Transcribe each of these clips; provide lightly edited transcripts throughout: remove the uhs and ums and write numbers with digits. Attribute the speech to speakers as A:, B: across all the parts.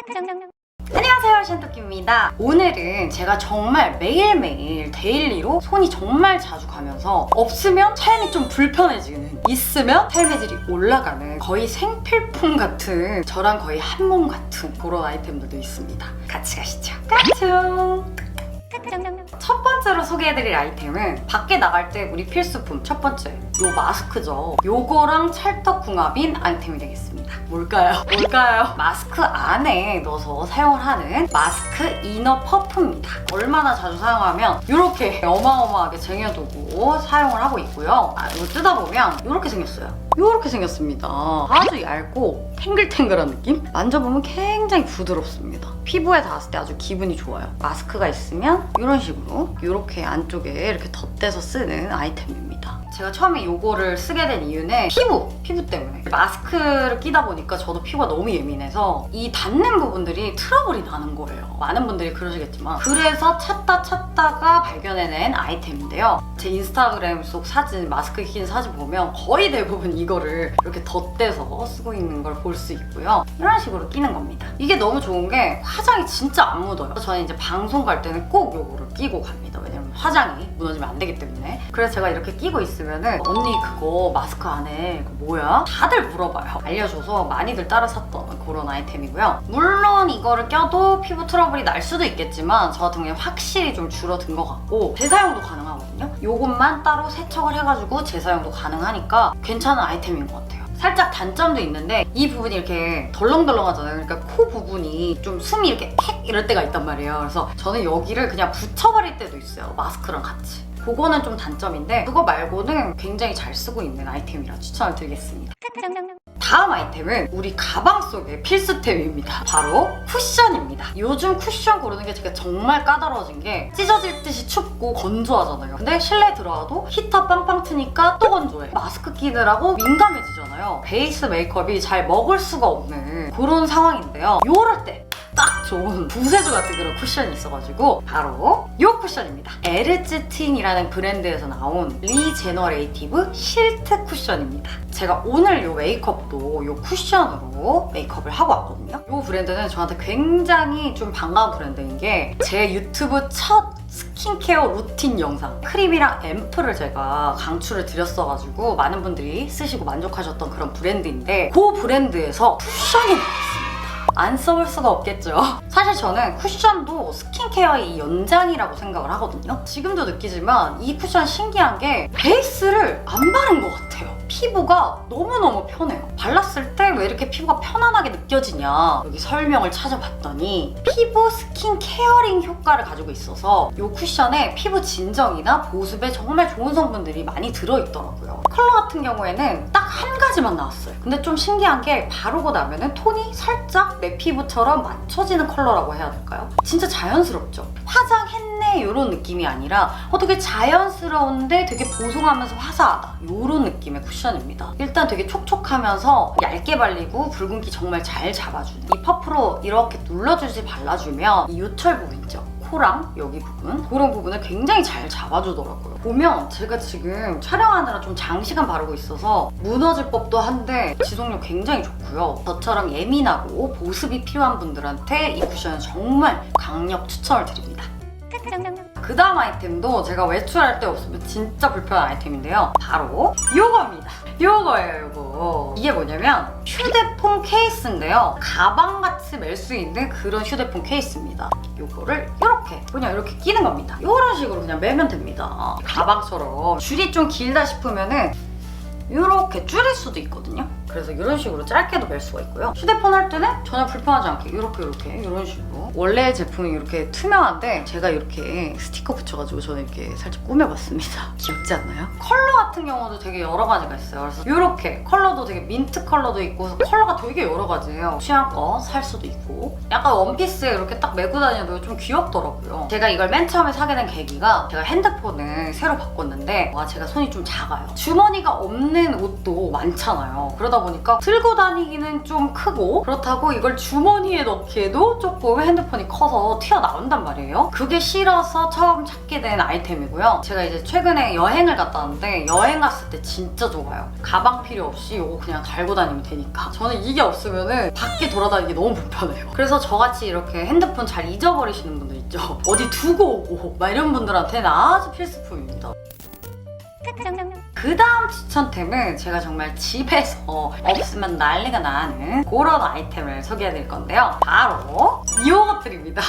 A: 안녕하세요, 신토끼입니다. 오늘은 제가 정말 매일매일 데일리로 손이 정말 자주 가면서 없으면 삶이 좀 불편해지는, 있으면 삶의 질이 올라가는 거의 생필품 같은, 저랑 거의 한 몸 같은 그런 아이템들도 있습니다. 같이 가시죠. 까꿍! 첫 번째로 소개해드릴 아이템은 밖에 나갈 때 우리 필수품 첫 번째, 요 마스크죠. 요거랑 찰떡궁합인 아이템이 되겠습니다. 뭘까요? 마스크 안에 넣어서 사용을 하는 마스크 이너 퍼프입니다. 얼마나 자주 사용하면 이렇게 어마어마하게 쟁여두고 사용을 하고 있고요. 이거 뜯어보면 이렇게 생겼어요. 이렇게 생겼습니다. 아주 얇고 탱글탱글한 느낌? 만져보면 굉장히 부드럽습니다. 피부에 닿았을 때 아주 기분이 좋아요. 마스크가 있으면 이런 식으로 이렇게 안쪽에 이렇게 덧대서 쓰는 아이템입니다. 제가 처음에 이거를 쓰게 된 이유는 피부 때문에. 마스크를 끼다 보니까 저도 피부가 너무 예민해서 이 닿는 부분들이 트러블이 나는 거예요. 많은 분들이 그러시겠지만, 그래서 찾다가 발견해낸 아이템인데요. 제 인스타그램 속 사진, 마스크 낀 사진 보면 거의 대부분 이거를 이렇게 덧대서 쓰고 있는 걸 볼 수 있고요. 이런 식으로 끼는 겁니다. 이게 너무 좋은 게 화장이 진짜 안 묻어요. 저는 이제 방송 갈 때는 꼭 이거를 끼고 갑니다. 왜냐면 화장이 무너지면 안 되기 때문에. 그래서 제가 이렇게 끼고 있으면은 언니 그거 마스크 안에 그거 뭐야? 다들 물어봐요. 알려줘서 많이들 따라 샀던 그런 아이템이고요. 물론 이거를 껴도 피부 트러블이 날 수도 있겠지만 저 같은 경우에 확실히 좀 줄어든 것 같고 재사용도 가능하거든요. 요것만 따로 세척을 해가지고 재사용도 가능하니까 괜찮은 아이템인 것 같아요. 살짝 단점도 있는데 이 부분이 이렇게 덜렁덜렁 하잖아요. 그러니까 코 부분이 좀 숨이 이렇게 팩 이럴 때가 있단 말이에요. 그래서 저는 여기를 그냥 붙여버릴 때도 있어요. 마스크랑 같이. 그거는 좀 단점인데 그거 말고는 굉장히 잘 쓰고 있는 아이템이라 추천을 드리겠습니다. 다음 아이템은 우리 가방 속의 필수템입니다. 바로 쿠션입니다. 요즘 쿠션 고르는 게 제가 정말 까다로워진 게 찢어질 듯이 춥고 건조하잖아요. 근데 실내 들어와도 히터 빵빵 트니까 또 건조해. 마스크 끼느라고 민감해지잖아요. 베이스 메이크업이 잘 먹을 수가 없는 그런 상황인데요. 요럴 때 딱 좋은 부세주 같은 그런 쿠션이 있어가지고 바로 이 쿠션입니다. 에르츠틴이라는 브랜드에서 나온 리제너레이티브 실트 쿠션입니다. 제가 오늘 이 메이크업도 이 쿠션으로 메이크업을 하고 왔거든요. 이 브랜드는 저한테 굉장히 좀 반가운 브랜드인 게 제 유튜브 첫 스킨케어 루틴 영상 크림이랑 앰플을 제가 강추를 드렸어가지고 많은 분들이 쓰시고 만족하셨던 그런 브랜드인데 그 브랜드에서 쿠션이 나왔습니다. 안 써볼 수가 없겠죠. 사실 저는 쿠션도 스킨케어의 연장이라고 생각을 하거든요. 지금도 느끼지만 이 쿠션 신기한 게 베이스를 안 바른 것 같아요. 피부가 너무너무 편해요. 발랐을 때 왜 이렇게 피부가 편안하게 느껴지냐, 여기 설명을 찾아봤더니 피부 스킨 케어링 효과를 가지고 있어서 이 쿠션에 피부 진정이나 보습에 정말 좋은 성분들이 많이 들어있더라고요. 컬러 같은 경우에는 딱 한 가지만 나왔어요. 근데 좀 신기한 게 바르고 나면은 톤이 살짝 내 피부처럼 맞춰지는 컬러라고 해야 될까요? 진짜 자연스럽죠? 화장했네 이런 느낌이 아니라 되게 자연스러운데 되게 보송하면서 화사하다 이런 느낌의 쿠션입니다. 일단 되게 촉촉하면서 얇게 발리고 붉은기 정말 잘 잡아주는, 이 퍼프로 이렇게 눌러주지 발라주면 이 요철 부분 있죠? 코랑 여기 부분, 그런 부분을 굉장히 잘 잡아주더라고요. 보면 제가 지금 촬영하느라 좀 장시간 바르고 있어서 무너질 법도 한데 지속력 굉장히 좋고요. 저처럼 예민하고 보습이 필요한 분들한테 이 쿠션은 정말 강력 추천을 드립니다. 그 다음 아이템도 제가 외출할 때 없으면 진짜 불편한 아이템인데요. 바로 요겁니다. 요거예요, 요거. 이게 뭐냐면 휴대폰 케이스인데요. 가방같이 멜 수 있는 그런 휴대폰 케이스입니다. 요거를 이렇게 그냥 이렇게 끼는 겁니다. 이런 식으로 그냥 매면 됩니다. 가방처럼 줄이 좀 길다 싶으면은 이렇게 줄일 수도 있거든요. 그래서 이런 식으로 짧게도 멜 수가 있고요. 휴대폰 할 때는 전혀 불편하지 않게 이렇게 이런 식으로. 원래 제품이 이렇게 투명한데 제가 이렇게 스티커 붙여가지고 저는 이렇게 살짝 꾸며봤습니다. 귀엽지 않나요? 컬러 같은 경우도 되게 여러 가지가 있어요. 그래서 이렇게 컬러도 되게 민트 컬러도 있고 컬러가 되게 여러 가지예요. 취향껏 살 수도 있고 약간 원피스에 이렇게 딱 메고 다녀도 좀 귀엽더라고요. 제가 이걸 맨 처음에 사게 된 계기가 제가 핸드폰을 새로 바꿨는데 제가 손이 좀 작아요. 주머니가 없는 옷도 많잖아요. 그러다 보니까 들고 다니기는 좀 크고 그렇다고 이걸 주머니에 넣기에도 조금 핸드폰이 커서 튀어나온단 말이에요. 그게 싫어서 처음 찾게 된 아이템이고요. 제가 이제 최근에 여행을 갔다 왔는데 여행 갔을 때 진짜 좋아요. 가방 필요 없이 이거 그냥 달고 다니면 되니까. 저는 이게 없으면은 밖에 돌아다니기 너무 불편해요. 그래서 저같이 이렇게 핸드폰 잘 잊어버리시는 분들 있죠. 어디 두고 오고 막 이런 분들한테는 아주 필수품입니다. 그 다음 추천템은 제가 정말 집에서 없으면 난리가 나는 그런 아이템을 소개해드릴 건데요. 바로 이것들입니다.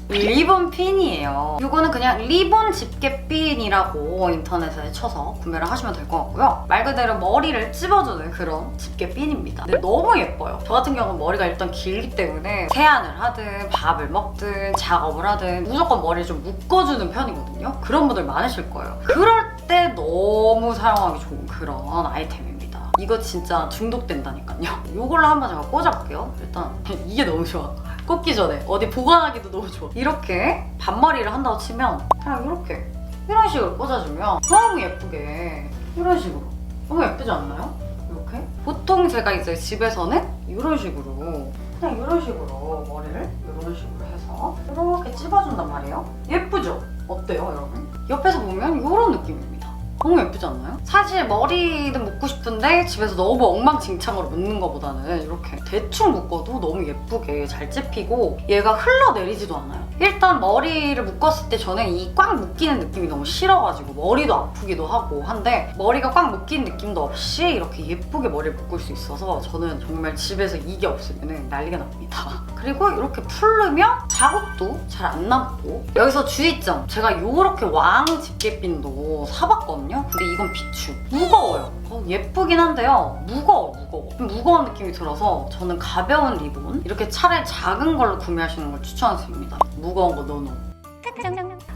A: 리본 핀이에요. 이거는 그냥 리본 집게핀이라고 인터넷에 쳐서 구매를 하시면 될 것 같고요. 말 그대로 머리를 찝어주는 그런 집게핀입니다. 근데 너무 예뻐요. 저 같은 경우는 머리가 일단 길기 때문에 세안을 하든 밥을 먹든 작업을 하든 무조건 머리를 좀 묶어주는 편이거든요. 그런 분들 많으실 거예요. 그럴 때 너무 사용하기 좋은 그런 아이템입니다. 이거 진짜 중독된다니까요. 이걸로 한번 제가 꽂아볼게요. 일단 이게 너무 좋아. 꽂기 전에 어디 보관하기도 너무 좋아. 이렇게 반머리를 한다고 치면 그냥 이렇게 이런 식으로 꽂아주면 너무 예쁘게 이런 식으로 너무 예쁘지 않나요? 이렇게 보통 제가 이제 집에서는 이런 식으로 그냥 이런 식으로 머리를 이런 식으로 해서 이렇게 찝어준단 말이에요. 예쁘죠? 어때요 여러분? 옆에서 보면 이런 느낌입니다. 너무 예쁘지 않나요? 사실 머리는 묶고 싶은데 집에서 너무 엉망진창으로 묶는 것보다는 이렇게 대충 묶어도 너무 예쁘게 잘 찝히고 얘가 흘러내리지도 않아요. 일단 머리를 묶었을 때 저는 이 꽉 묶이는 느낌이 너무 싫어가지고 머리도 아프기도 하고 한데 머리가 꽉 묶인 느낌도 없이 이렇게 예쁘게 머리를 묶을 수 있어서 저는 정말 집에서 이게 없으면 난리가 납니다. 그리고 이렇게 풀르면 자국도 잘 안 남고 여기서 주의점! 제가 이렇게 왕 집게핀도 사봤거든요. 근데 이건 비추. 무거워요. 예쁘긴 한데요. 무거워. 좀 무거운 느낌이 들어서 저는 가벼운 리본 이렇게 차라리 작은 걸로 구매하시는 걸 추천드립니다. 무거운 거 노노.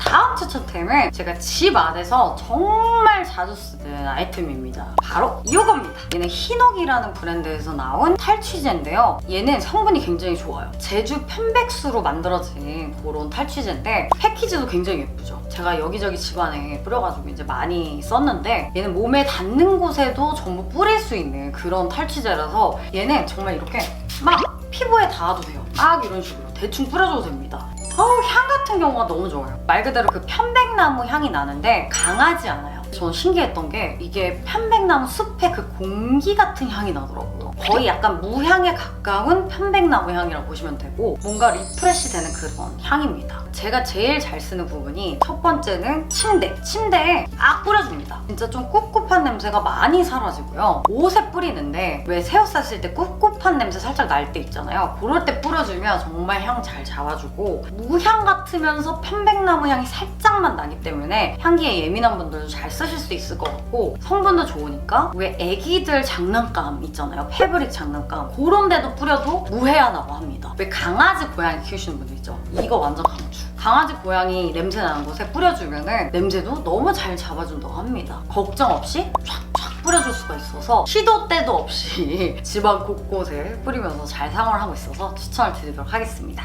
A: 다음 추천템은 제가 집 안에서 정말 자주 쓰는 아이템입니다. 바로 이겁니다. 얘는 히녹이라는 브랜드에서 나온 탈취제인데요. 얘는 성분이 굉장히 좋아요. 제주 편백수로 만들어진 그런 탈취제인데 패키지도 굉장히 예쁘죠. 제가 여기저기 집안에 뿌려가지고 이제 많이 썼는데 얘는 몸에 닿는 곳에도 전부 뿌릴 수 있는 그런 탈취제라서 얘는 정말 이렇게 막 피부에 닿아도 돼요. 막 이런 식으로 대충 뿌려줘도 됩니다. 향 같은 경우가 너무 좋아요. 말 그대로 그 편백나무 향이 나는데 강하지 않아요. 저는 신기했던 게 이게 편백나무 숲의 그 공기 같은 향이 나더라고요. 거의 약간 무향에 가까운 편백나무 향이라고 보시면 되고 뭔가 리프레시 되는 그런 향입니다. 제가 제일 잘 쓰는 부분이 첫 번째는 침대에 딱 뿌려줍니다. 진짜 좀 꿉꿉한 냄새가 많이 사라지고요. 옷에 뿌리는데 왜 새 옷 샀을 때 꿉꿉한 냄새 살짝 날 때 있잖아요. 그럴 때 뿌려주면 정말 향 잘 잡아주고 무향 같으면서 편백나무 향이 살짝만 나기 때문에 향기에 예민한 분들도 잘 쓰실 수 있을 것 같고 성분도 좋으니까 왜 애기들 장난감 있잖아요. 패브릭 장난감 그런 데도 뿌려도 무해하다고 합니다. 왜 강아지 고양이 키우시는 분들 있죠. 이거 완전 강추. 강아지 고양이 냄새 나는 곳에 뿌려주면은 냄새도 너무 잘 잡아준다고 합니다. 걱정 없이 쫙쫙 뿌려줄 수가 있어서 시도 때도 없이 집안 곳곳에 뿌리면서 잘 사용을 하고 있어서 추천을 드리도록 하겠습니다.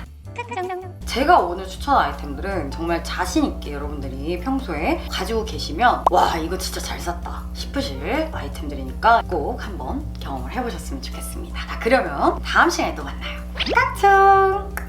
A: 제가 오늘 추천한 아이템들은 정말 자신있게 여러분들이 평소에 가지고 계시면 와 이거 진짜 잘 샀다 싶으실 아이템들이니까 꼭 한번 경험을 해보셨으면 좋겠습니다. 자, 그러면 다음 시간에 또 만나요. 깍총!